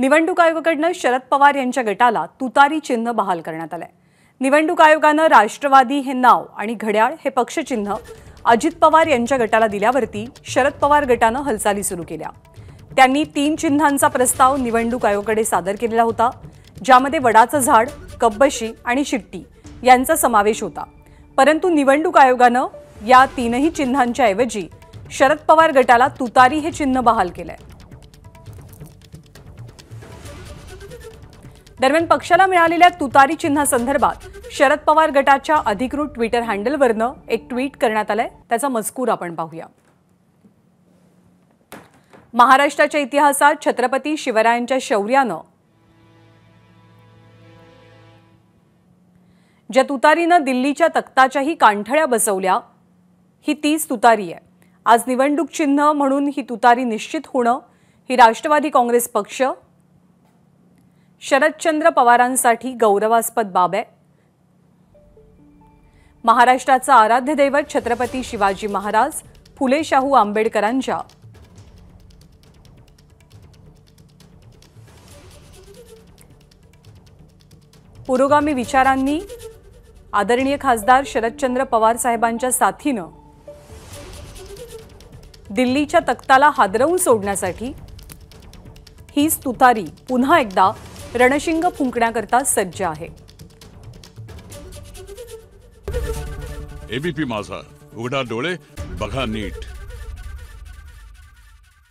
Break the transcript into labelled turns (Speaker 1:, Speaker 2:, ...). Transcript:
Speaker 1: निवडणूक आयोगाकडून शरद पवार यांच्या गटाला तुतारी चिन्ह बहाल करण्यात आलंय। निवडणूक आयोगाने राष्ट्रवादी हे नाव आणि घड्याळ हे पक्षचिन्ह अजित पवार यांच्या गटाला दिल्यावरती शरद पवार गटाने हालचाली सुरू केल्या। त्यांनी 3 चिन्हांचा प्रस्ताव निवडणूक आयोगाकडे सादर केलेला होता, ज्यामध्ये वडाचं झाड, कब्बशी आणि शिट्टी यांचा समावेश होता। परंतु निवडणूक आयोगाने या 3ही चिन्हांच्या ऐवजी शरद पवार गटाला तुतारी हे चिन्ह बहाल केलंय। दरम्यान पक्षाला मिळालेल्या तुतारी चिन्हासंदर्भात शरद पवार गटाच्या अधिकृत ट्विटर हँडलवरनं एक ट्विट करण्यात आलंय, त्याचा मजकूर आपण पाहूया। महाराष्ट्राच्या इतिहासात छत्रपती शिवरायांच्या शौर्यानं ज्या तुतारीनं दिल्लीच्या तख्ताच्याही कांठळ्या बसवल्या, ही तीच तुतारी आहे। आज निवडणूक चिन्ह म्हणून ही तुतारी निश्चित होणं ही राष्ट्रवादी काँग्रेस पक्ष शरदचंद्र पवारांसाठी गौरवास्पद बाब आहे। महाराष्ट्राचा आराध्य दैवत छत्रपती शिवाजी महाराज, फुले शाहू आंबेडकरांच्या पुरोगामी विचारांनी आदरणीय खासदार शरदचंद्र पवार साहेबांच्या साथीनं दिल्लीच्या तख्ताला हादरवून सोडण्यासाठी हीच तुतारी पुन्हा एकदा रणशिंग फुंकण्याकरता सज्ज आहे।
Speaker 2: एबीपी माझा, उघडा डोळे बघा नीट।